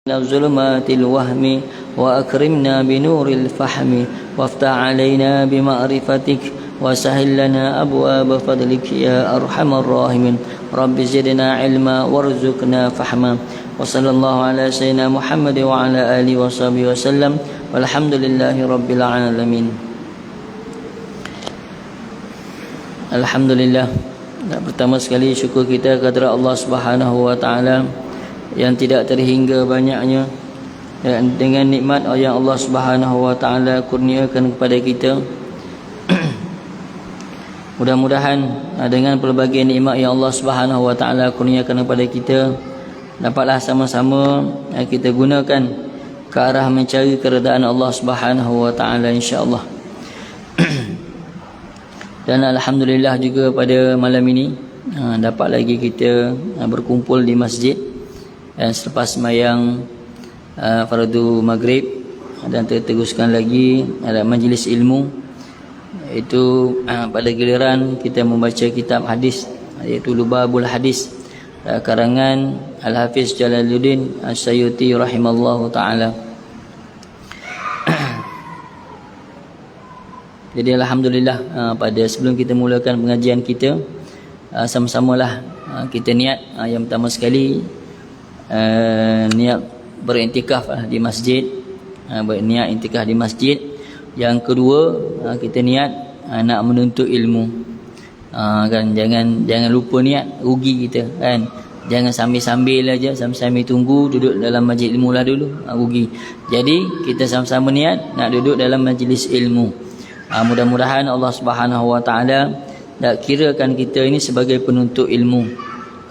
ظلمات الوهم وأكرمنا بنور الفهم وافتح علينا بمعرفتك وسهل لنا أبواب فضلك يا أرحم الراحمين. رب زدنا علما وارزقنا فهما وصلى الله على سيدنا محمد وعلى آله وصحبه وسلم والحمد لله رب العالمين. Alhamdulillah. Pertama sekali syukur kita kepada Allah Subhanahu wa taala yang tidak terhingga banyaknya, dan dengan nikmat yang Allah Subhanahu wa taala kurniakan kepada kita. Mudah-mudahan dengan pelbagai nikmat yang Allah Subhanahu wa taala kurniakan kepada kita, dapatlah sama-sama kita gunakan ke arah mencari keredaan Allah Subhanahu wa taala insya-Allah. Dan alhamdulillah juga pada malam ini dapat lagi kita berkumpul di masjid, dan selepas sembahyang fardu maghrib dan teruskan lagi ada majlis ilmu, iaitu pada giliran kita membaca kitab hadis, iaitu Lubabul Hadis karangan Al-Hafiz Jalaluddin As-Sayuti rahimallahu taala. Jadi alhamdulillah pada sebelum kita mulakan pengajian kita, sama-samalah kita niat yang pertama sekali niat beriktikaf di masjid, berniat iktikaf di masjid. Yang kedua kita niat nak menuntut ilmu, kan jangan lupa niat, rugi kita kan. Jangan sambil-sambil aja, sambil-sambil tunggu duduk dalam majlis ilmu lah dulu, rugi. Jadi kita sama-sama niat nak duduk dalam majlis ilmu. Mudah-mudahan Allah Subhanahu wa taala tak kirakan kita ini sebagai penuntut ilmu,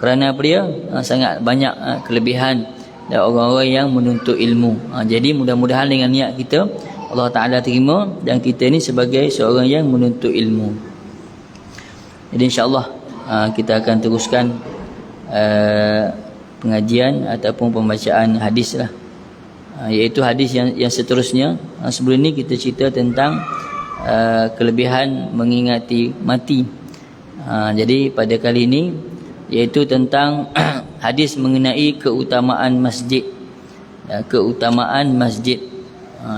kerana apa dia sangat banyak kelebihan dan orang-orang yang menuntut ilmu. Jadi mudah-mudahan dengan niat kita Allah taala terima, dan kita ini sebagai seorang yang menuntut ilmu. Jadi insya-Allah kita akan teruskan pengajian ataupun pembacaan hadis lah, iaitu hadis yang seterusnya. Sebelum ni kita cerita tentang kelebihan mengingati mati. Jadi pada kali ini iaitu tentang hadis mengenai keutamaan masjid. Keutamaan masjid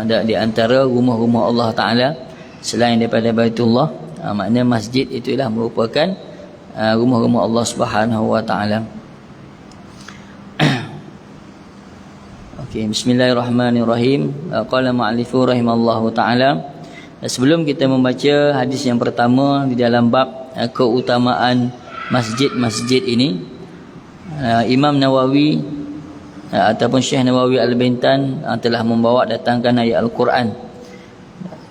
di antara rumah-rumah Allah Taala selain daripada Baitullah. Maknanya masjid itulah merupakan rumah-rumah Allah Subhanahu wa taala. Okey, bismillahirrahmanirrahim. Qala mu'allifu rahimallahu taala. Sebelum kita membaca hadis yang pertama di dalam bab keutamaan masjid-masjid ini, Imam Nawawi ataupun Syekh Nawawi Al-Bintan telah membawa datangkan ayat Al-Quran.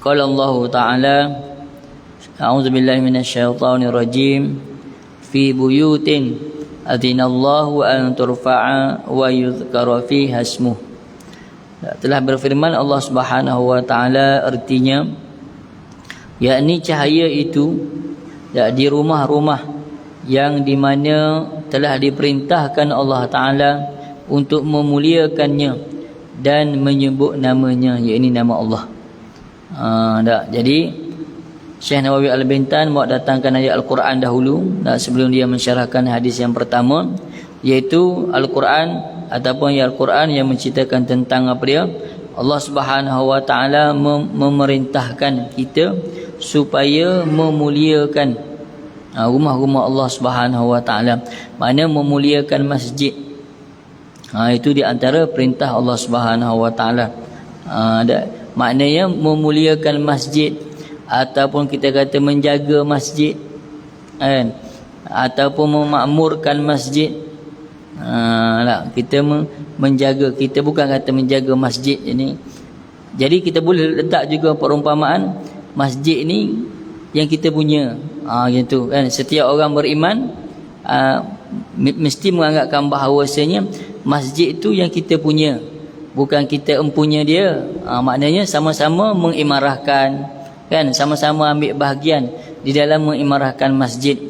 Qala Allah Ta'ala, a'udzubillahi minasyaitonir rajim, fi buyutin adzinallahu an turfa'a wa yuzkara fiha ismuh. Telah berfirman Allah Subhanahu wa taala, artinya yakni cahaya itu di rumah-rumah yang di mana telah diperintahkan Allah Ta'ala untuk memuliakannya dan menyebut namanya, yakni nama Allah. Jadi Syekh Nawawi Al-Bintan bawa datangkan ayat Al-Quran dahulu, sebelum dia mensyarahkan hadis yang pertama, iaitu Al-Quran ataupun ayat Al-Quran yang menceritakan tentang apa dia, Allah Subhanahu wa taala memerintahkan kita supaya memuliakan rumah-rumah Allah Subhanahu wa taala. Maknanya memuliakan masjid. Itu di antara perintah Allah Subhanahu wa taala. Maknanya memuliakan masjid, ataupun kita kata menjaga masjid, kan, ataupun memakmurkan masjid. Kita menjaga, kita bukan kata menjaga masjid ini. Jadi kita boleh letak juga perumpamaan masjid ni yang kita punya, gitu kan. Setiap orang beriman mesti menganggapkan bahawasanya masjid itu yang kita punya, bukan kita empunya dia. Maknanya sama-sama mengimarahkan, kan, sama-sama ambil bahagian di dalam mengimarahkan masjid.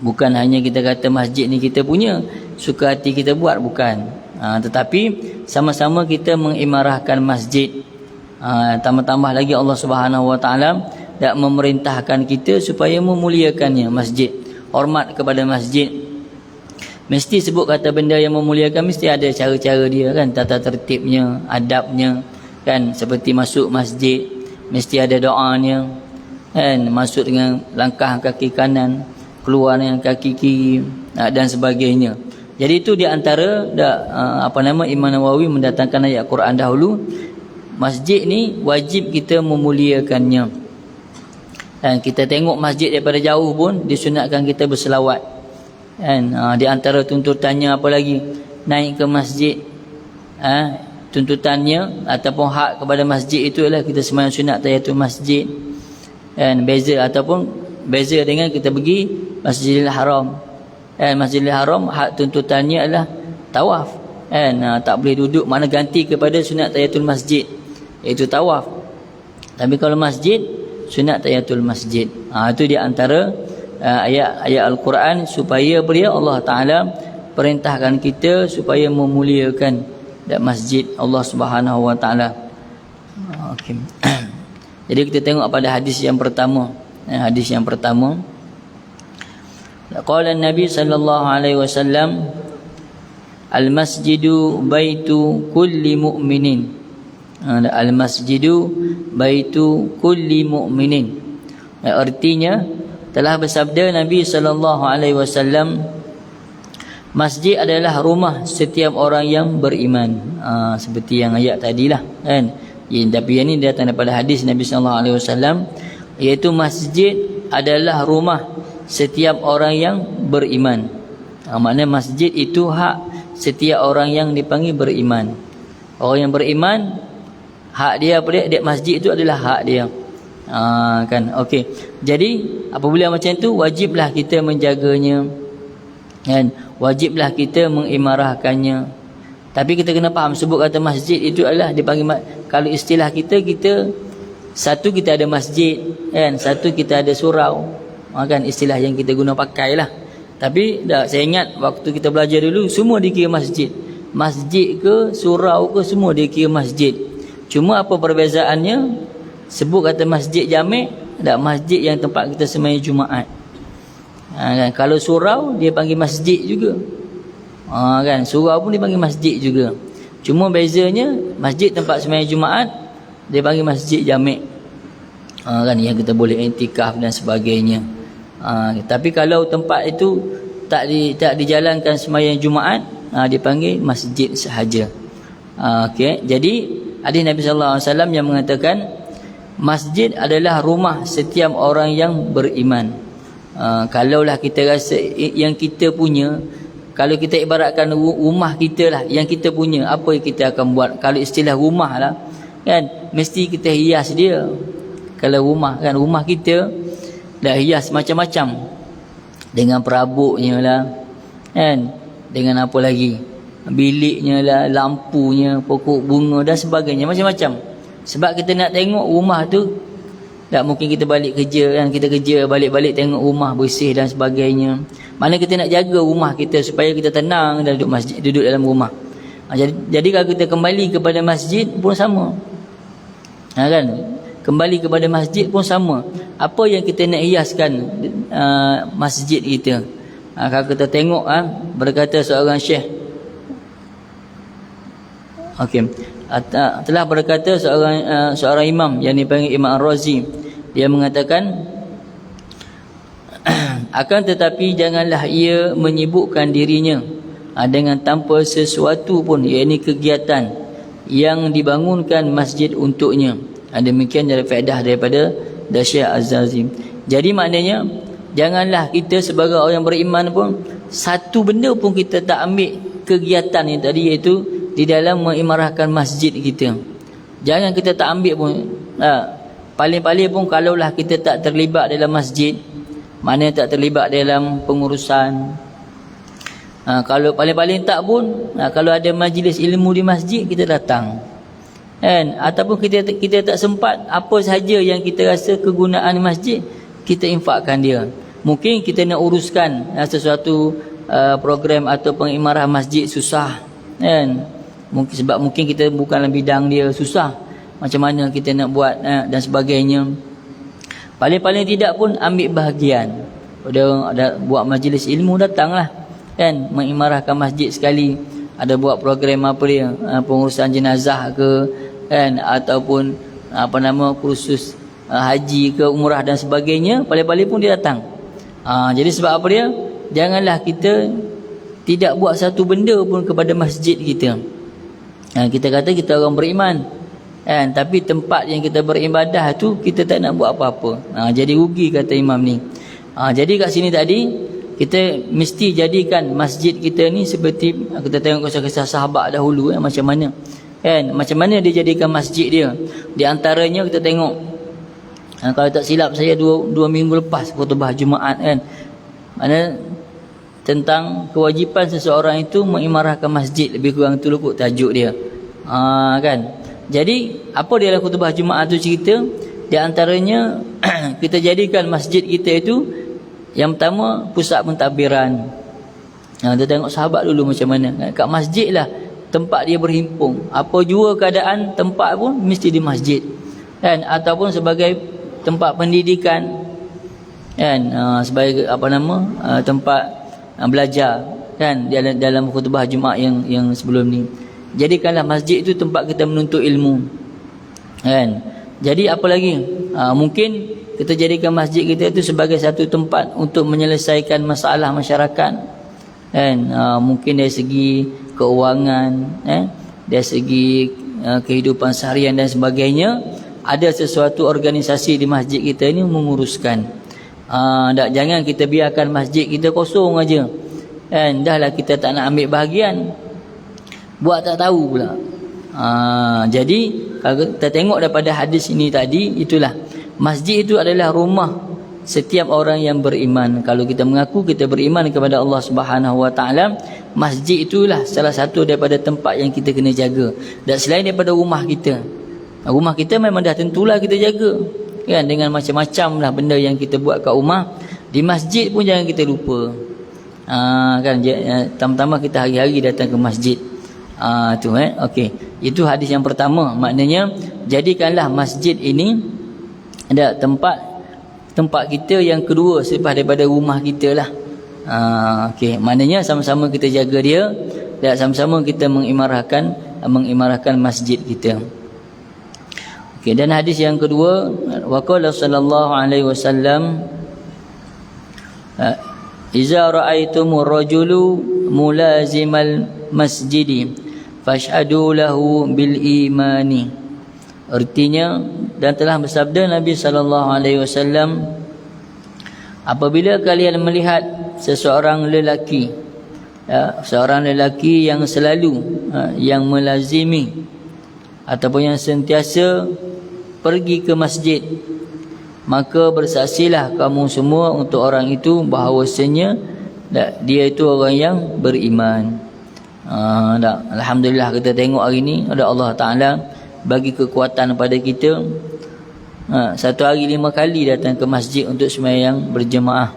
Bukan hanya kita kata masjid ni kita punya, suka hati kita buat, bukan. Tetapi sama-sama kita mengimarahkan masjid. Tambah-tambah lagi Allah Subhanahu wa taala dak memerintahkan kita supaya memuliakannya masjid, hormat kepada masjid. Mesti sebut kata benda yang memuliakan, mesti ada cara-cara dia kan, tata tertibnya, adabnya kan. Seperti masuk masjid mesti ada doanya kan, masuk dengan langkah kaki kanan, keluar dengan kaki kiri dan sebagainya. Jadi itu di antara Imam Nawawi mendatangkan ayat Quran dahulu. Masjid ni wajib kita memuliakannya. Dan kita tengok masjid daripada jauh pun disunatkan kita berselawat. Kan? Di antara tuntutannya apa lagi? Naik ke masjid. Tuntutannya ataupun hak kepada masjid itu adalah kita sembahyang sunat tahiyatul masjid. Kan? Beza dengan kita pergi Masjidil Haram. Masjidil Haram hak tuntutannya adalah tawaf. Tak boleh duduk, mana ganti kepada sunat tahiyatul masjid, iaitu tawaf. Tapi kalau masjid, sunat tahiyatul masjid. Itu di antara ayat-ayat Al-Quran supaya Allah Ta'ala perintahkan kita supaya memuliakan masjid Allah Subhanahu Wa Ta'ala. Okay. Jadi kita tengok pada hadis yang pertama. Hadis yang pertama, qala Nabi sallallahu alaihi wasallam, al-masjidu baitu kulli mu'minin. Al-masjidu baitu kulli mu'minin. Artinya telah bersabda Nabi sallallahu alaihi wasallam, masjid adalah rumah setiap orang yang beriman. Seperti yang ayat tadilah kan. Tapi yang ini datang daripada hadis Nabi sallallahu alaihi wasallam, iaitu masjid adalah rumah setiap orang yang beriman. Maknanya masjid itu hak setiap orang yang dipanggil beriman. Orang yang beriman, hak dia apa dia? Masjid itu adalah hak dia. Kan? Okey. Jadi apabila macam itu, wajiblah kita menjaganya. Kan? Wajiblah kita mengimarahkannya. Tapi kita kena faham, sebut kata masjid itu adalah dipanggil, kalau istilah kita satu kita ada masjid kan, satu kita ada surau. Kan istilah yang kita guna pakailah. Tapi saya ingat waktu kita belajar dulu semua dikira masjid. Masjid ke surau ke semua dikira masjid. Cuma apa perbezaannya? Sebut kata masjid jamek, masjid yang tempat kita sembahyang Jumaat. Kan? Kalau surau dia panggil masjid juga. Kan surau pun dipanggil masjid juga. Cuma bezanya masjid tempat sembahyang Jumaat dia panggil masjid jamek. Kan yang kita boleh iktikaf dan sebagainya. Tapi kalau tempat itu tak dijalankan sembahyang Jumaat, dipanggil masjid sahaja. Okey. Jadi hadis Nabi sallallahu alaihi wasallam yang mengatakan masjid adalah rumah setiap orang yang beriman. Kalaulah kita rasa yang kita punya, kalau kita ibaratkan rumah kita lah yang kita punya, apa yang kita akan buat? Kalau istilah rumah lah kan, mesti kita hias dia. Kalau rumah kan, rumah kita dah hias macam-macam, dengan perabotnya lah kan, dengan apa lagi, biliknya lah, lampunya, pokok bunga dan sebagainya, macam-macam. Sebab kita nak tengok rumah tu, tak mungkin kita balik kerja kan, kita kerja balik-balik tengok rumah bersih dan sebagainya. Mana kita nak jaga rumah kita supaya kita tenang dan duduk dalam rumah. Jadi kalau kita kembali kepada masjid pun sama. Kan? Kembali kepada masjid pun sama. Apa yang kita nak hiaskan masjid kita? Kalau kita tengok, berkata seorang syekh, telah berkata seorang imam yang dipanggil Imam Ar-Razi, dia mengatakan, akan tetapi janganlah ia menyibukkan dirinya dengan tanpa sesuatu pun, iaitu kegiatan yang dibangunkan masjid untuknya. Demikian dari faedah daripada Syekh Az-Zazi. Jadi maknanya janganlah kita sebagai orang yang beriman pun satu benda pun kita tak ambil kegiatan yang tadi, iaitu di dalam mengimarahkan masjid kita. Jangan kita tak ambil pun. Paling-paling pun kalaulah kita tak terlibat dalam masjid, mana tak terlibat dalam pengurusan. Kalau paling-paling tak pun, kalau ada majlis ilmu di masjid, kita datang. Kan? Ataupun kita tak sempat, apa sahaja yang kita rasa kegunaan masjid, kita infakkan dia. Mungkin kita nak uruskan sesuatu program atau pengimarah masjid susah. Kan? Mungkin kita bukan dalam bidang dia, susah. Macam mana kita nak buat dan sebagainya. Paling-paling tidak pun ambil bahagian. Ada buat majlis ilmu, datanglah. kan, mengimarahkan masjid sekali, ada buat program apa dia, pengurusan jenazah ke, kan, ataupun kursus haji ke, umrah dan sebagainya, paling-paling pun dia datang. Jadi sebab apa dia? Janganlah kita tidak buat satu benda pun kepada masjid kita. Kita kata kita orang beriman, kan, tapi tempat yang kita beribadah tu kita tak nak buat apa-apa. Jadi rugi, kata imam ni. Jadi kat sini tadi kita mesti jadikan masjid kita ni seperti kita tengok kisah-kisah sahabat dahulu, macam mana, kan, macam mana dia jadikan masjid dia. Di antaranya kita tengok, kalau tak silap saya dua minggu lepas khutbah Jumaat, kan, mana tentang kewajipan seseorang itu mengimarahkan masjid, lebih kurang tu kot tajuk dia. Kan. Jadi apa dia dalam khutbah Jumaat tu cerita? Di antaranya kita jadikan masjid kita itu yang pertama pusat pentadbiran. Kita tengok sahabat dulu macam mana. Kat masjid lah tempat dia berhimpun. Apa jua keadaan, tempat pun mesti di masjid, kan, ataupun sebagai tempat pendidikan, kan, sebagai tempat belajar, kan, dalam khutbah Jumaat yang sebelum ni. Jadikanlah masjid itu tempat kita menuntut ilmu, kan. Jadi apa lagi, mungkin kita jadikan masjid kita itu sebagai satu tempat untuk menyelesaikan masalah masyarakat, kan, mungkin dari segi keuangan, dari segi kehidupan seharian dan sebagainya. Ada sesuatu organisasi di masjid kita ini menguruskan. Jangan kita biarkan masjid kita kosong aja, kan, dahlah kita tak nak ambil bahagian, buat tak tahu pula. Jadi kalau kita tengok daripada hadis ini tadi, itulah masjid itu adalah rumah setiap orang yang beriman. Kalau kita mengaku kita beriman kepada Allah Subhanahu Wa Taala, masjid itulah salah satu daripada tempat yang kita kena jaga. Dan selain daripada rumah kita memang dah tentulah kita jaga, kan, dengan macam-macam lah benda yang kita buat kat rumah. Di masjid pun jangan kita lupa, kan, pertama kita hari-hari datang ke masjid. Okey, itu hadis yang pertama. Maknanya jadikanlah masjid ini ada tempat kita yang kedua selepas daripada rumah kita lah. Okey, maknanya sama-sama kita jaga dia dan sama-sama kita mengimarahkan masjid kita. Okey, dan hadis yang kedua, waqala sallallahu alaihi wasallam, iza ra'aitumur rajulu mulazimal masjidi fashhadu lahu bil imani. Artinya, dan telah bersabda Nabi sallallahu alaihi wasallam, apabila kalian melihat seorang lelaki, seorang lelaki yang selalu yang melazimi ataupun yang sentiasa pergi ke masjid, maka bersaksilah kamu semua untuk orang itu bahawasanya dia itu orang yang beriman. Alhamdulillah, kita tengok hari ni ada Allah Ta'ala bagi kekuatan pada kita. Satu hari 5 kali datang ke masjid untuk sembahyang berjemaah.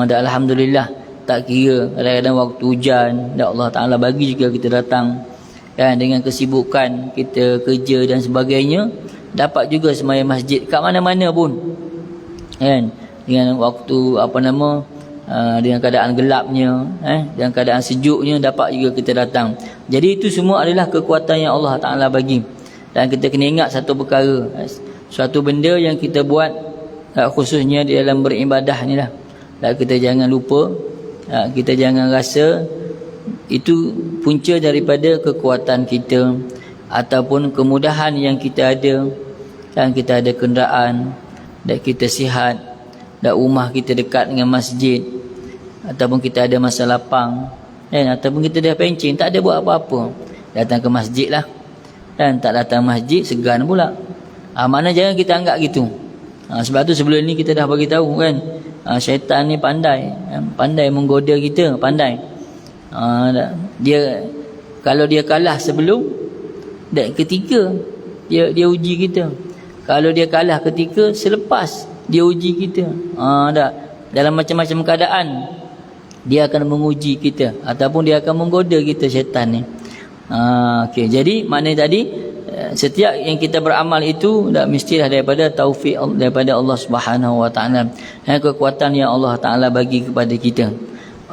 Dan Alhamdulillah, tak kira kadang-kadang waktu hujan, dan Allah Ta'ala bagi juga kita datang, kan, dengan kesibukan kita kerja dan sebagainya, dapat juga sembahyang masjid kat mana-mana pun, kan, dengan waktu dengan keadaan gelapnya, dengan keadaan sejuknya, dapat juga kita datang. Jadi itu semua adalah kekuatan yang Allah Ta'ala bagi. Dan kita kena ingat satu perkara, suatu benda yang kita buat, khususnya di dalam beribadah ni lah, kita jangan lupa, kita jangan rasa itu punca daripada kekuatan kita ataupun kemudahan yang kita ada. Dan kita ada kenderaan, dan kita sihat, dan rumah kita dekat dengan masjid, ataupun kita ada masa lapang, dan ataupun kita dah pencen, tak ada buat apa-apa, datang ke masjid lah. Dan tak datang masjid, segan pula. Makna jangan kita anggap gitu. Sebab tu sebelum ni kita dah bagi tahu, kan, syaitan ni pandai menggoda kita, pandai. Dia kalau dia kalah sebelum, dan ketika dia uji kita. Kalau dia kalah ketika selepas, dia uji kita. Dalam macam-macam keadaan dia akan menguji kita, ataupun dia akan menggoda kita, syaitan ni. Okey, jadi maknanya tadi setiap yang kita beramal itu mestilah daripada taufik daripada Allah Subhanahu Wa Taala, kekuatan yang Allah Taala bagi kepada kita.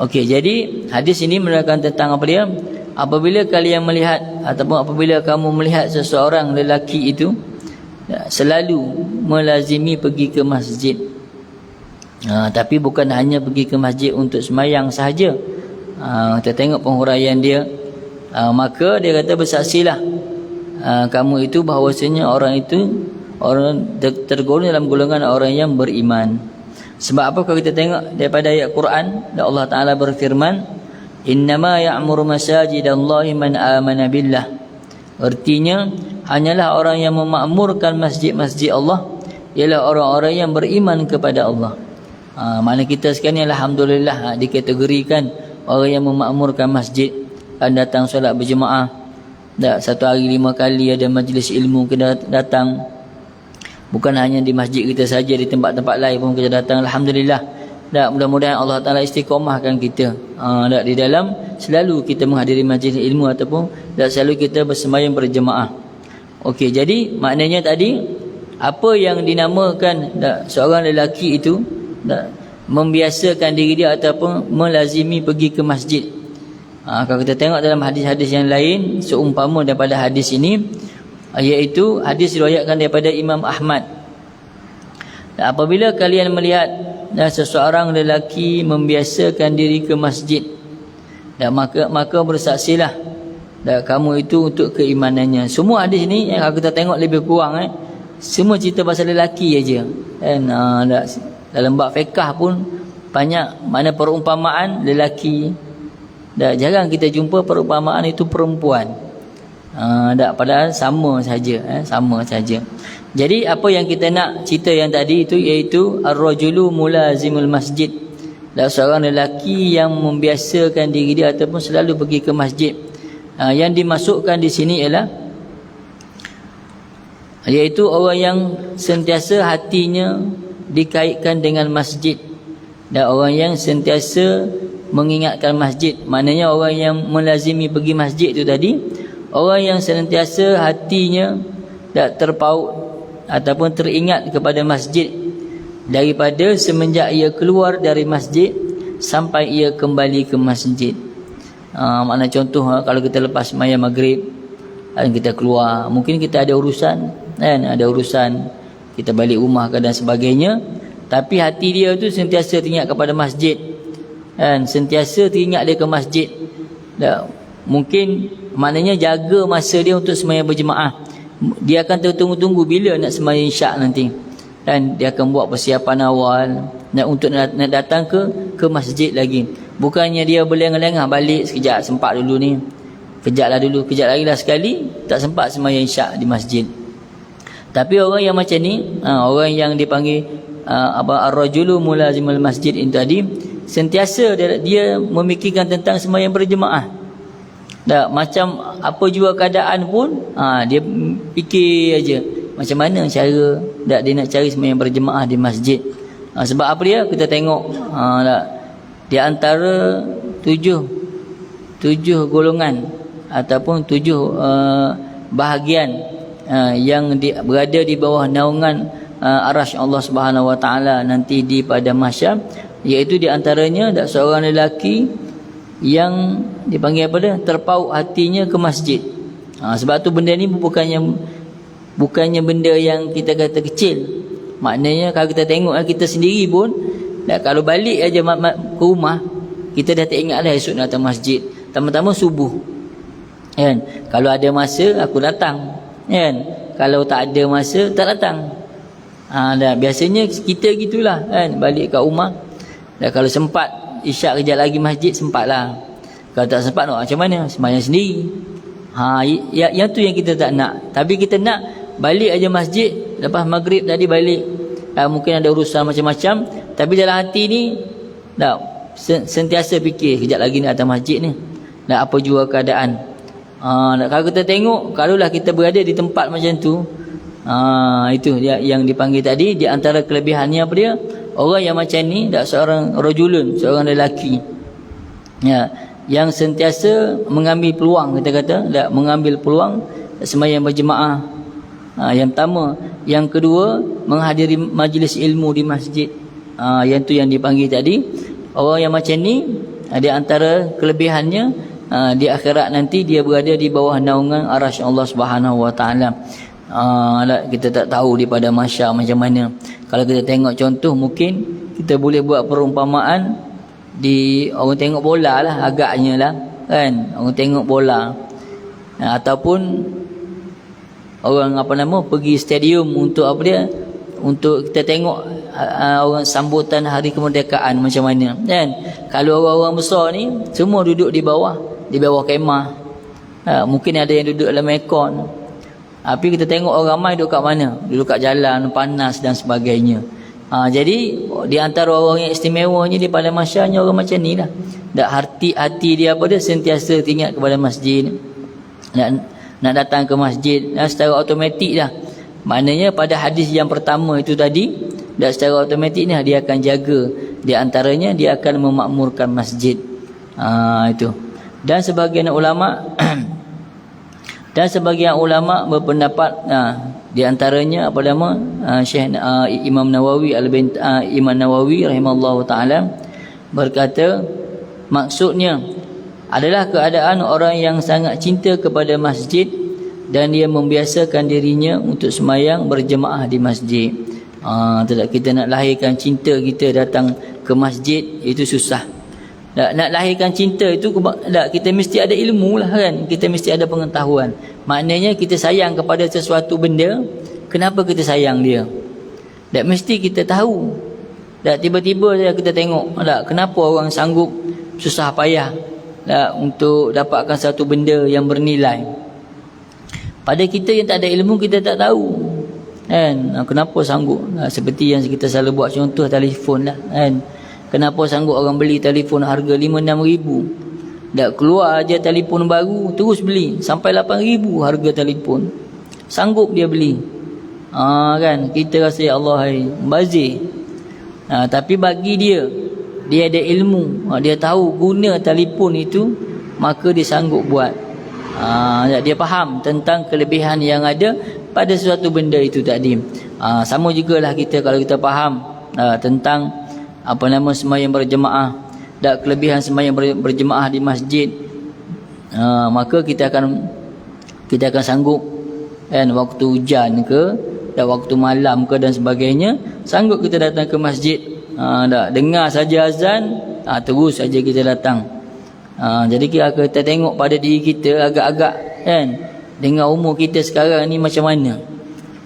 Okey, jadi hadis ini menerangkan tentang apa dia? Apabila kalian melihat ataupun apabila kamu melihat seseorang lelaki itu selalu melazimi pergi ke masjid. Tapi bukan hanya pergi ke masjid untuk sembahyang sahaja. Kita tengok penghuraian dia. Maka dia kata bersaksilah kamu itu bahawasanya orang itu orang tergolong dalam golongan orang yang beriman. Sebab apa? Kalau kita tengok daripada ayat Quran, Allah Ta'ala berfirman, innama ya'muru masajidallahi man amana billah. Artinya hanyalah orang yang memakmurkan masjid-masjid Allah ialah orang-orang yang beriman kepada Allah. Mana kita sekarang ni alhamdulillah dikategorikan orang yang memakmurkan masjid, datang solat berjemaah. Satu hari 5 kali ada majlis ilmu kita datang. Bukan hanya di masjid kita saja, di tempat-tempat lain pun kita datang. Alhamdulillah. Mudah-mudahan Allah Ta'ala istiqomahkan kita. Di dalam selalu kita menghadiri majlis ilmu ataupun selalu kita bersembahyang berjemaah. Okey, jadi maknanya tadi apa yang dinamakan seorang lelaki itu membiasakan diri dia ataupun melazimi pergi ke masjid. Kalau kita tengok dalam hadis-hadis yang lain seumpama daripada hadis ini, iaitu hadis diriwayatkan daripada Imam Ahmad. Apabila kalian melihat seseorang lelaki membiasakan diri ke masjid, maka bersaksilah kamu itu untuk keimanannya. Semua hadis ni kalau kita tengok lebih kurang semua cerita pasal lelaki aja. Dalam bab fiqh pun banyak mana perumpamaan lelaki. Jarang kita jumpa perumpamaan itu perempuan. Padahal sama saja, sama saja. Jadi apa yang kita nak cerita yang tadi itu iaitu ar-rajulu mulazimul masjid. Seorang lelaki yang membiasakan diri dia ataupun selalu pergi ke masjid. Yang dimasukkan di sini ialah iaitu orang yang sentiasa hatinya dikaitkan dengan masjid, dan orang yang sentiasa mengingatkan masjid. Maknanya orang yang melazimi pergi masjid itu tadi, orang yang sentiasa hatinya tak terpaut ataupun teringat kepada masjid daripada semenjak ia keluar dari masjid sampai ia kembali ke masjid. Makna contoh, kalau kita lepas sembahyang maghrib kita keluar, mungkin kita ada urusan ada urusan, kita balik rumah dan sebagainya, tapi hati dia tu sentiasa teringat kepada masjid, sentiasa teringat dia ke masjid. Mungkin maknanya jaga masa dia untuk sembahyang berjemaah. Dia akan tertunggu-tunggu bila nak sembahyang isyak nanti, dan dia akan buat persiapan awal untuk nak datang ke masjid lagi. Bukannya dia berlengah-lengah balik sekejap, sempat dulu ni, kejap lagi lah sekali, tak sempat sembahyang isyak di masjid. Tapi orang yang macam ni, orang yang dipanggil ar-rajulu mulazimul masjid ini tadi, sentiasa dia memikirkan tentang sembahyang berjemaah. Macam apa jua keadaan pun dia fikir aja macam mana cara dia nak cari sembahyang berjemaah di masjid. Sebab apa dia? Kita tengok di antara tujuh golongan ataupun tujuh bahagian yang berada di bawah naungan arasy Allah Subhanahu Wa Taala nanti di pada mahsyar, iaitu di antaranya seorang lelaki yang dipanggil apa dia? Terpaut hatinya ke masjid. Sebab tu benda ni bukannya benda yang kita kata kecil. Maknanya kalau kita tengok kita sendiri pun, kalau balik aja ke rumah, kita dah tak ingat dah esok nak datang masjid. Pertama-tama subuh, kan? Kalau ada masa aku datang, kan? Kalau tak ada masa tak datang. Biasanya kita gitulah, kan? Balik kat rumah, kalau sempat isyak kejap lagi masjid, sempatlah. Kalau tak sempat nak macam mana? Sembahyang sendiri. Yang tu yang kita tak nak. Tapi kita nak balik aja masjid lepas maghrib tadi balik. Mungkin ada urusan macam-macam, tapi dalam hati ni sentiasa fikir kejap lagi nak datang masjid ni. Apa jua keadaan. Kalau kita tengok, kalaulah kita berada di tempat macam tu, itu dia yang dipanggil tadi. Di antara kelebihannya apa dia? Orang yang macam ni seorang rajulun, seorang lelaki yang sentiasa mengambil peluang, kita kata mengambil peluang sembahyang berjemaah. Yang pertama. Yang kedua, menghadiri majlis ilmu di masjid. Yang tu yang dipanggil tadi. Orang yang macam ni Di antara kelebihannya, di akhirat nanti dia berada di bawah naungan arasy Allah Subhanahu wa taala. Kita tak tahu di pada mahsyar macam mana. Kalau kita tengok contoh, mungkin kita boleh buat perumpamaan di orang tengok bola lah, agaknya lah kan, orang tengok bola, ataupun orang pergi stadium untuk untuk kita tengok orang sambutan hari kemerdekaan macam mana kan. Kalau orang-orang besar ni semua duduk di bawah kemah, mungkin ada yang duduk dalam aircon, tapi kita tengok orang ramai duduk kat mana, duduk kat jalan panas dan sebagainya. Jadi di antara orang yang istimewanya di pada masyarakat orang macam ni lah. Hati dia sentiasa ingat kepada masjid, nak datang ke masjid, secara automatik dah. Maknanya pada hadis yang pertama itu tadi, secara automatik ni dia akan jaga. Di antaranya dia akan memakmurkan masjid. Itu. Dan sebahagian ulama berpendapat, di antaranya Syekh Imam Nawawi Imam Nawawi rahimallahu taala berkata, maksudnya adalah keadaan orang yang sangat cinta kepada masjid dan dia membiasakan dirinya untuk sembahyang berjemaah di masjid. Kita nak lahirkan cinta kita datang ke masjid itu susah. Nak lahirkan cinta itu kita mesti ada ilmu lah kan, kita mesti ada pengetahuan. Maknanya kita sayang kepada sesuatu benda, kenapa kita sayang dia? Tak mesti kita tahu. Tak tiba-tiba saja kita tengok, kenapa orang sanggup susah payah untuk dapatkan satu benda yang bernilai. Pada kita yang tak ada ilmu, kita tak tahu kan, kenapa sanggup. Seperti yang kita selalu buat contoh telefon lah kan. Kenapa sanggup orang beli telefon harga 5-6 ribu, dah keluar aja telefon baru terus beli sampai 8 ribu harga telefon, sanggup dia beli. Kan, kita rasa ya Allah membazir. Tapi bagi dia ada ilmu, dia tahu guna telefon itu, maka dia sanggup buat. Dia faham tentang kelebihan yang ada pada suatu benda itu tadi. Sama jugalah kita, kalau kita faham tentang sembahyang berjemaah dan kelebihan sembahyang berjemaah di masjid, maka kita akan sanggup kan, waktu hujan ke dan waktu malam ke dan sebagainya, sanggup kita datang ke masjid. Dengar saja azan, terus saja kita datang. Jadi kita tengok pada diri kita agak-agak kan, dengan umur kita sekarang ni macam mana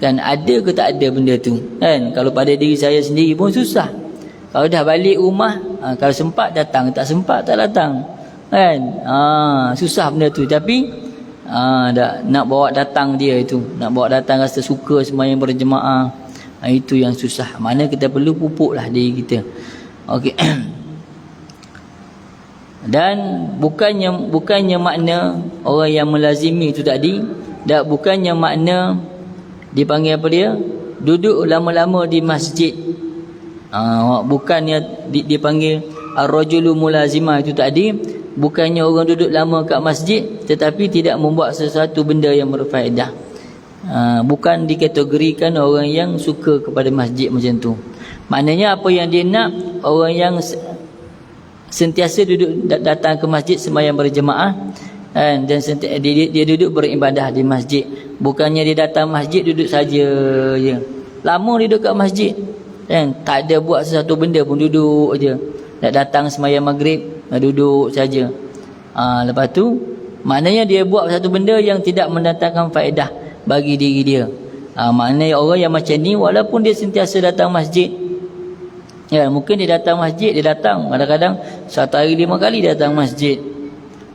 kan, ada ke tak ada benda tu kan. Kalau pada diri saya sendiri pun susah. Kalau dah balik rumah, kalau sempat datang, tak sempat tak datang kan. Susah benda tu. Tapi nak bawa datang dia itu, nak bawa datang rasa suka sembahyang berjemaah, itu yang susah. Mana kita perlu pupuklah diri kita. Okey. Dan bukannya makna orang yang melazimi itu tadi, bukannya makna dipanggil apa dia, duduk lama-lama di masjid. Bukannya dipanggil ar-rajulu mulazimah itu tadi, bukannya orang duduk lama kat masjid tetapi tidak membuat sesuatu benda yang berfaedah. Bukan dikategorikan orang yang suka kepada masjid macam tu. Maknanya apa yang dia nak, orang yang sentiasa duduk datang ke masjid sembahyang berjemaah, dan dia duduk beribadah di masjid. Bukannya dia datang masjid duduk saja je, lama dia duduk kat masjid kan, tak ada buat sesuatu benda pun, duduk aja. Nak datang sembahyang maghrib, duduk saja. Lepas tu maknanya dia buat satu benda yang tidak mendatangkan faedah bagi diri dia. Maknanya orang yang macam ni, walaupun dia sentiasa datang masjid, ya, mungkin dia datang masjid, dia datang kadang-kadang 1 hari 5 kali datang masjid,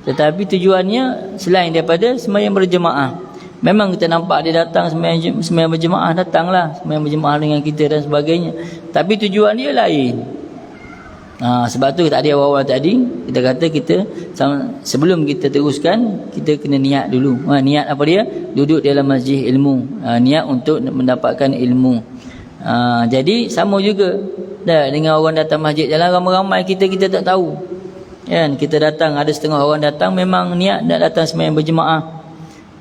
tetapi tujuannya selain daripada sembahyang berjemaah. Memang kita nampak dia datang sembahyang berjemaah, datanglah sembahyang berjemaah dengan kita dan sebagainya, tapi tujuan dia lain. Sebab tu tadi awal-awal tadi kita kata, sebelum kita teruskan, kita kena niat dulu. Niat apa dia? Duduk dalam masjid ilmu, niat untuk mendapatkan ilmu. Jadi sama juga dengan orang datang masjid. Jalan ramai-ramai kita tak tahu kan, kita datang, ada setengah orang datang memang niat nak datang sembahyang berjemaah,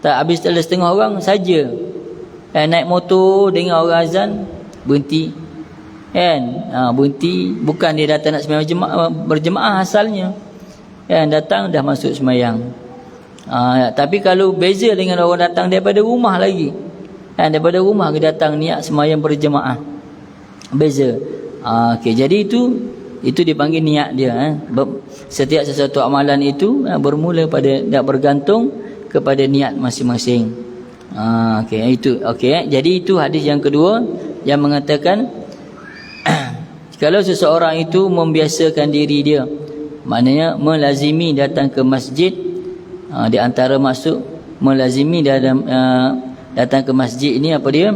tak habis ada setengah orang saja naik motor dengar orang azan berhenti kan, berhenti, bukan dia datang nak sembahyang berjemaah asalnya, Kan datang dah masuk semayang. Tapi kalau beza dengan orang datang daripada rumah lagi, kan daripada rumah ke datang niat semayang berjemaah, beza. Okey, jadi itu dipanggil niat dia. Setiap sesuatu amalan itu bermula pada, tak bergantung kepada niat masing-masing. Okey, itu okey. Jadi itu hadis yang kedua yang mengatakan kalau seseorang itu membiasakan diri dia, maknanya melazimi datang ke masjid, di antara maksud melazimi datang ke masjid ini apa dia?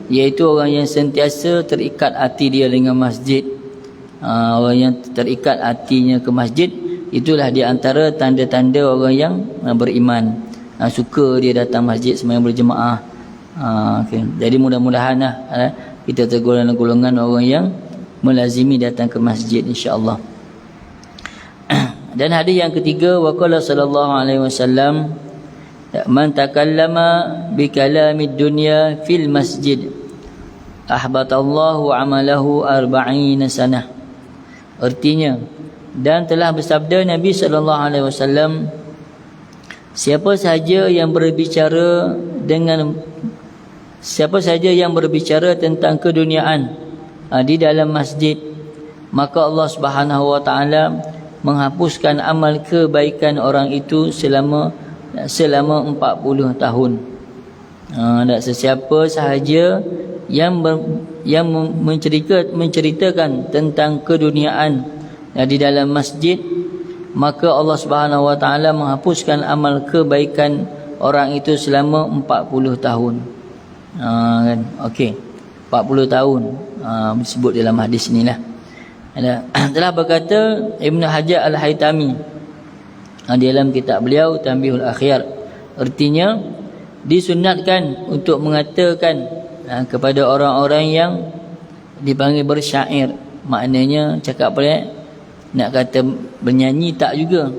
Iaitu orang yang sentiasa terikat hati dia dengan masjid. Orang yang terikat hatinya ke masjid, itulah di antara tanda-tanda orang yang beriman. Suka dia datang masjid sembahyang berjemaah. Okay. Jadi mudah-mudahan kita tergolong golongan orang yang melazimi datang ke masjid, insya-Allah. Dan hadis yang ketiga, waqala sallallahu alaihi wasallam, man takallama bi kalamid dunya fil masjid ahbatallahu amalahu 40 sanah. Artinya, dan telah bersabda Nabi sallallahu alaihi wasallam, siapa sahaja yang berbicara tentang keduniaan di dalam masjid, maka Allah Subhanahu wa taala menghapuskan amal kebaikan orang itu selama 40 tahun. Dan sesiapa sahaja yang menceritakan tentang keduniaan di dalam masjid, maka Allah Subhanahu wa taala menghapuskan amal kebaikan orang itu selama 40 tahun. Kan? Okey. 40 tahun disebut dalam hadis inilah. Telah berkata Ibn Hajar Al-Haytami dalam kitab beliau Tanbihul Akhyar, artinya disunatkan untuk mengatakan kepada orang-orang yang dipanggil bersyair, maknanya cakap pelik, nak kata bernyanyi tak juga,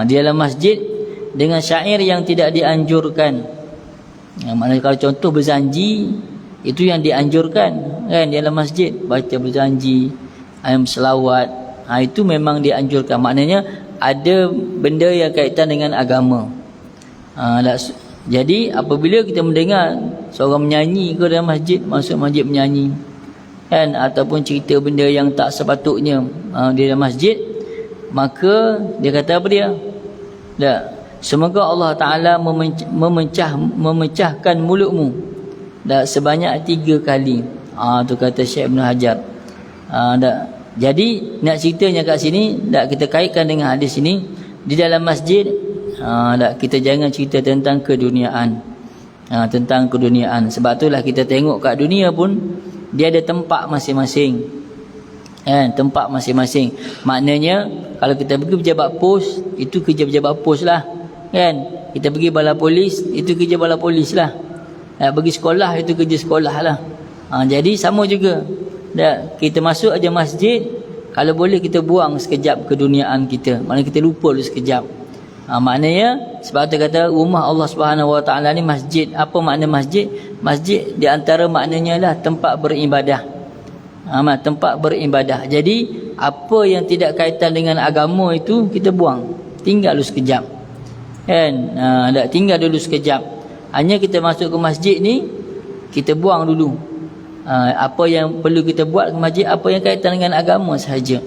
di dalam masjid dengan syair yang tidak dianjurkan. Maknanya kalau contoh berzanji, itu yang dianjurkan kan di dalam masjid, baca berzanji, ayam selawat, itu memang dianjurkan. Maknanya ada benda yang kaitan dengan agama. Jadi apabila kita mendengar seorang menyanyi ke dalam masjid, masuk masjid menyanyi kan, ataupun cerita benda yang tak sepatutnya di dalam masjid, maka dia kata apa dia? Semoga Allah Ta'ala memecahkan mulutmu sebanyak 3 kali. Tu kata Syekh Ibn Hajar. Jadi nak ceritanya kat sini, kita kaitkan dengan hadis ini. Di dalam masjid, kita jangan cerita tentang keduniaan. Tentang keduniaan. Sebab itulah kita tengok kat dunia pun, dia ada tempat masing-masing. Tempat masing-masing. Maknanya kalau kita pergi pejabat pos, itu kerja pejabat pos lah. Kan? Kita pergi bala polis, itu kerja bala polis lah. Pergi sekolah, itu kerja sekolah lah. Jadi sama juga. Kita masuk aja masjid, kalau boleh kita buang sekejap keduniaan kita. Maknanya kita lupa dulu sekejap. Maknanya sebab tu kata rumah Allah Subhanahu wa taala ni masjid. Apa makna masjid? Masjid di antara maknanya lah tempat beribadah. Tempat beribadah. Jadi apa yang tidak kaitan dengan agama itu kita buang. Tinggal dulu sekejap. Kan? Tinggal dulu sekejap. Hanya kita masuk ke masjid ni, kita buang dulu apa yang perlu kita buat ke masjid, apa yang kaitan dengan agama sahaja.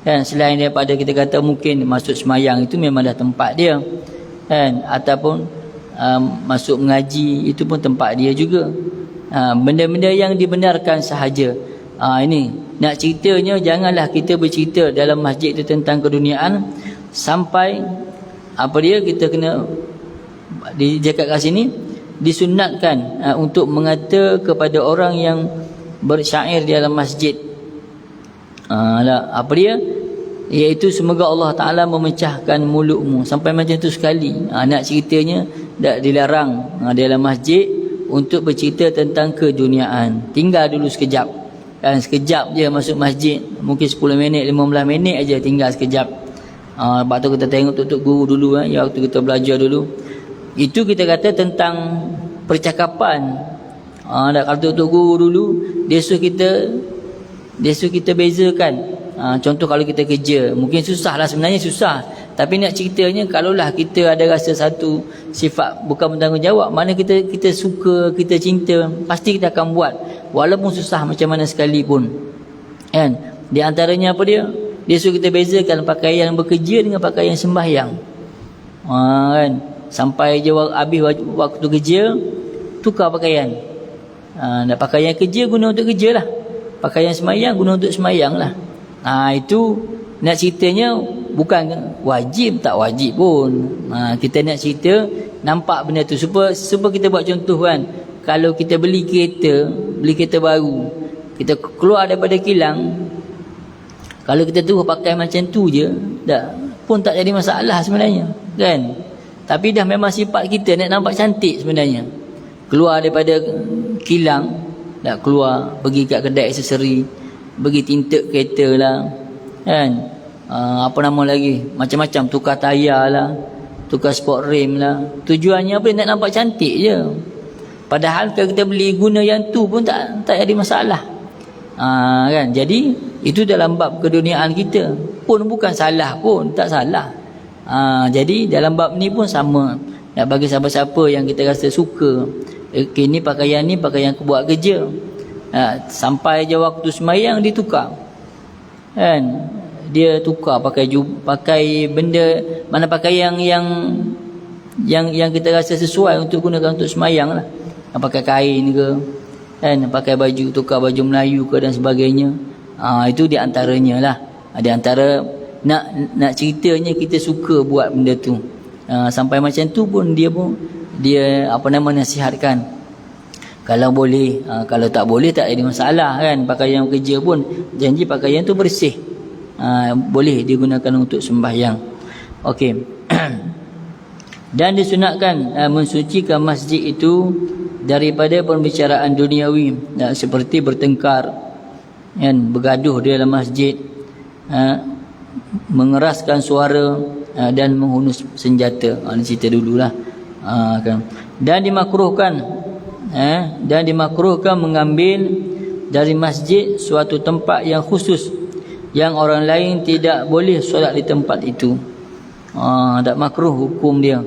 Kan? Selain daripada kita kata mungkin masuk semayang, itu memang dah tempat dia. Kan? Ataupun masuk mengaji, itu pun tempat dia juga. Benda-benda yang dibenarkan sahaja. Ini nak ceritanya, janganlah kita bercerita dalam masjid itu tentang keduniaan sampai apa dia, kita kena dijakat kat sini, disunatkan untuk mengata kepada orang yang bersyair di dalam masjid, apa dia, iaitu semoga Allah Ta'ala memecahkan mulutmu. Sampai macam tu sekali. Nak ceritanya tak dilarang di dalam masjid untuk bercerita tentang keduniaan. Tinggal dulu sekejap. Kan, sekejap je masuk masjid, mungkin 10 minit 15 minit aja, tinggal sekejap. Lepas tu kita tengok tuk-tuk guru dulu, yang waktu kita belajar dulu. Itu kita kata tentang percakapan. Kalau tuk-tuk guru dulu, dia suruh kita bezakan. Contoh kalau kita kerja, mungkin susah lah, sebenarnya susah. Tapi nak ceritanya, kalaulah kita ada rasa satu sifat bukan bertanggungjawab, mana kita suka, kita cinta, pasti kita akan buat walaupun susah macam mana sekalipun. Kan? Di antaranya apa dia? Dia suruh kita bezakan pakaian bekerja dengan pakaian sembahyang. Kan? Sampai je habis waktu kerja, tukar pakaian. Nak pakaian kerja guna untuk kerja lah, pakaian sembahyang guna untuk sembahyang lah. Itu nak ceritanya bukan wajib, tak wajib pun. Kita nak cerita nampak benda tu supaya kita buat contoh kan. Kalau kita beli kereta baru, kita keluar daripada kilang, kalau kita terus pakai macam tu je, pun tak jadi masalah sebenarnya, kan? Tapi dah memang sifat kita nak nampak cantik sebenarnya. Keluar daripada kilang, nak keluar pergi kat kedai aksesori, pergi tinted kereta lah, kan? Apa nama lagi, macam-macam, tukar tayar lah, tukar sport rim lah. Tujuannya apa? Nak nampak cantik je. Padahal kalau kita beli guna yang tu pun tak ada masalah. Kan? Jadi itu dalam bab keduniaan kita pun bukan salah pun, tak salah. Jadi dalam bab ni pun sama. Nak bagi siapa-siapa yang kita rasa suka, ni pakaian aku buat kerja, sampai je waktu sembahyang ditukar, kan? Dia tukar pakai benda mana pakaian yang kita rasa sesuai untuk gunakan untuk sembahyang lah. Pakai kain ke, kan? Pakai baju, tukar baju Melayu ke dan sebagainya. Itu di antaranya lah. Di antara nak ceritanya kita suka buat benda tu. Sampai macam tu pun dia nasihatkan. Kalau boleh, kalau tak boleh tak ada masalah, kan? Pakaian kerja pun janji pakaian tu bersih. Boleh digunakan untuk sembahyang. Okey. Dan disunatkan mensucikan masjid itu daripada pembicaraan duniawi, seperti bertengkar, kan, bergaduh di dalam masjid, mengeraskan suara, dan menghunus senjata. Ini cerita dululah. Kan. Dan dimakruhkan mengambil dari masjid suatu tempat yang khusus yang orang lain tidak boleh solat di tempat itu. Tak makruh hukum dia.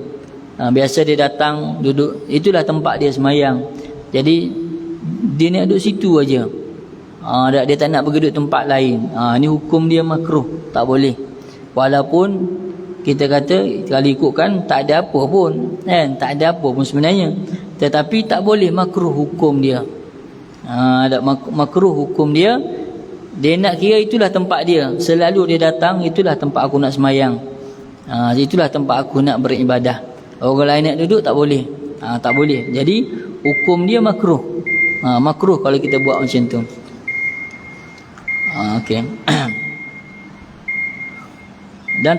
Biasa dia datang duduk, itulah tempat dia sembahyang, jadi dia nak duduk situ aja. Dia tak nak pergi duduk tempat lain. Ni hukum dia makruh, tak boleh. Walaupun kita kata kalau ikutkan tak ada apa pun, kan? Tak ada apa pun sebenarnya, tetapi tak boleh, makruh hukum dia. Makruh hukum dia. Dia nak kira itulah tempat dia, selalu dia datang, itulah tempat aku nak sembahyang, itulah tempat aku nak beribadah. Orang lain nak duduk tak boleh. Tak boleh. Jadi hukum dia makruh. Makruh kalau kita buat macam tu. Okey. Dan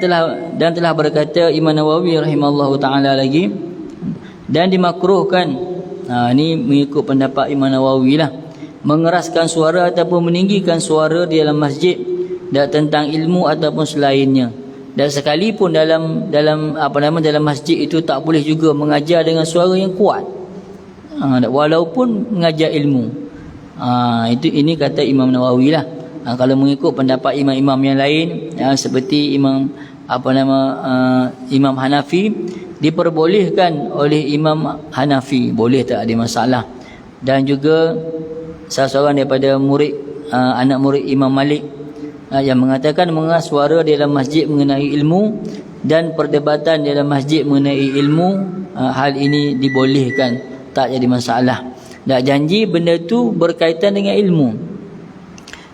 telah berkata Imam Nawawi rahimahullahu taala lagi, dan dimakruhkan, ni mengikut pendapat Imam Nawawi lah, mengeraskan suara ataupun meninggikan suara di dalam masjid dan tentang ilmu ataupun selainnya. Dan sekalipun dalam masjid itu tak boleh juga mengajar dengan suara yang kuat, walaupun mengajar ilmu. Ini kata Imam Nawawi lah. Kalau mengikut pendapat imam-imam yang lain, seperti Imam Hanafi, diperbolehkan oleh Imam Hanafi, boleh, tak ada masalah. Dan juga salah seorang daripada anak murid Imam Malik yang mengatakan mengeras suara di dalam masjid mengenai ilmu dan perdebatan di dalam masjid mengenai ilmu, hal ini dibolehkan, tak jadi masalah. Dan janji benda tu berkaitan dengan ilmu.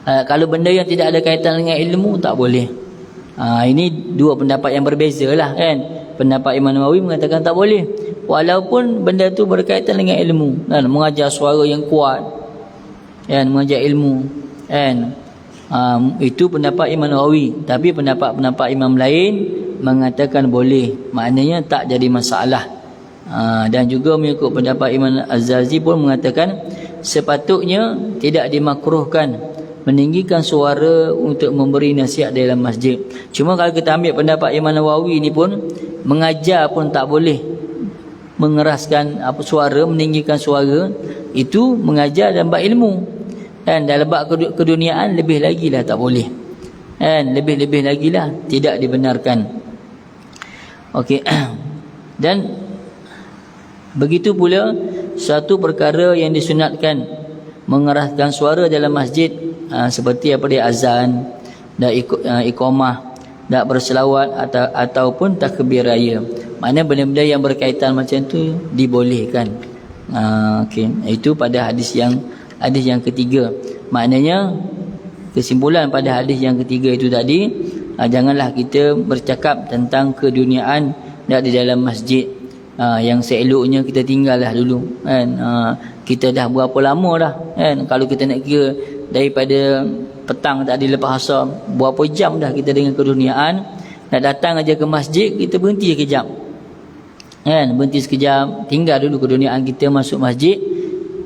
Kalau benda yang tidak ada kaitan dengan ilmu, tak boleh. Ini dua pendapat yang berbeza lah, kan? Pendapat Imam Nawawi mengatakan tak boleh, walaupun benda tu berkaitan dengan ilmu, kan? Mengajar suara yang kuat, kan? Mengajar ilmu, kan? Itu pendapat Imam Nawawi. Tapi pendapat-pendapat imam lain mengatakan boleh, maknanya tak jadi masalah. Dan juga mengikut pendapat Imam Az-Zazi pun mengatakan sepatutnya tidak dimakruhkan meninggikan suara untuk memberi nasihat dalam masjid. Cuma kalau kita ambil pendapat Imam Nawawi ni pun, mengajar pun tak boleh mengeraskan suara, meninggikan suara. Itu mengajar dan bab ilmu, dan dalam bab keduniaan lebih lagi lah tak boleh, kan? Lebih-lebih lagi lah tidak dibenarkan. Okey. Dan begitu pula satu perkara yang disunatkan mengeraskan suara dalam masjid, seperti apa dia, azan dan iqamah, tak berselawat ataupun takbir raya. Maknanya benda-benda yang berkaitan macam tu dibolehkan. Okey, itu pada hadis yang ketiga. Maknanya kesimpulan pada hadis yang ketiga itu tadi, janganlah kita bercakap tentang keduniaan di dalam masjid. Yang seeloknya kita tinggallah dulu kan. Kita dah berapa lama dah kan, kalau kita nak kira daripada petang tadi lepas asar, berapa jam dah kita dengan keduniaan. Nak datang aja ke masjid, kita berhenti sekejap kan, berhenti sekejap, tinggal dulu keduniaan kita, masuk masjid.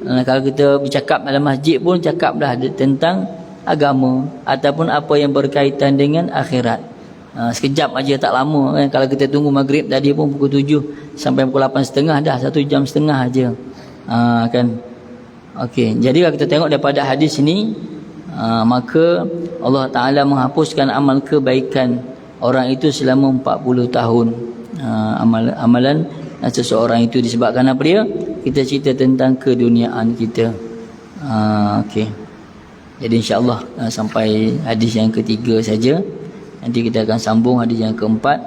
Kalau kita bercakap dalam masjid pun cakaplah tentang agama ataupun apa yang berkaitan dengan akhirat. Sekejap aja, tak lama kan. Kalau kita tunggu maghrib tadi pun pukul 7 sampai pukul 8.30 dah 1 jam setengah aja kan. Okey, jadi kalau kita tengok daripada hadis ini, maka Allah Ta'ala menghapuskan amal kebaikan orang itu selama 40 tahun. Amalan seseorang itu disebabkan apa dia? Kita cerita tentang keduniaan kita. Okey, jadi insyaAllah sampai hadis yang ketiga saja. Nanti kita akan sambung hadis yang keempat.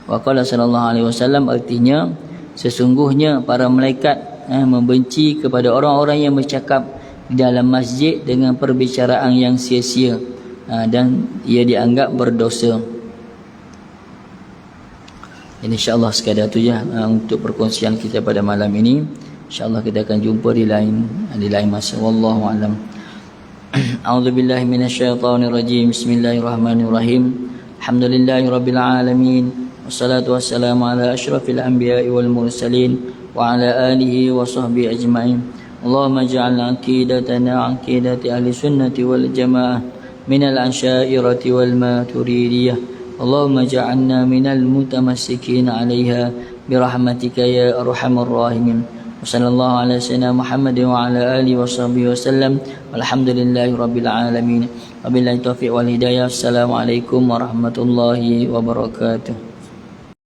Waqala sallallahu alaihi wasallam, artinya sesungguhnya para malaikat membenci kepada orang-orang yang bercakap di dalam masjid dengan perbicaraan yang sia-sia, dan ia dianggap berdosa. Jadi insya-Allah sekadar tu je untuk perkongsian kita pada malam ini. Insya-Allah kita akan jumpa di lain masa. Wallahu a'lam. A'udzu billahi minasyaitonir rajim. Bismillahirrahmanirrahim. Alhamdulillahirabbil alamin. Wassalatu wassalamu ala asyrafil anbiya'i wal mursalin wa ala alihi wa sahbihi ajma'in. Allahumma ij'al aqidatana aqidati ahli sunnati wal jamaah minal ansyairati wal maturidiyah. Allahumma ij'alna minal mutamassikin 'alaiha birahmatika ya arhamar rahimin. Sallallahu ala sayyidina Muhammad wa ala alihi wa sahbihi wasallam. Walhamdulillahi rabbil alamin. Wabillahi taufiq wal hidayah. Assalamualaikum warahmatullahi wabarakatuh.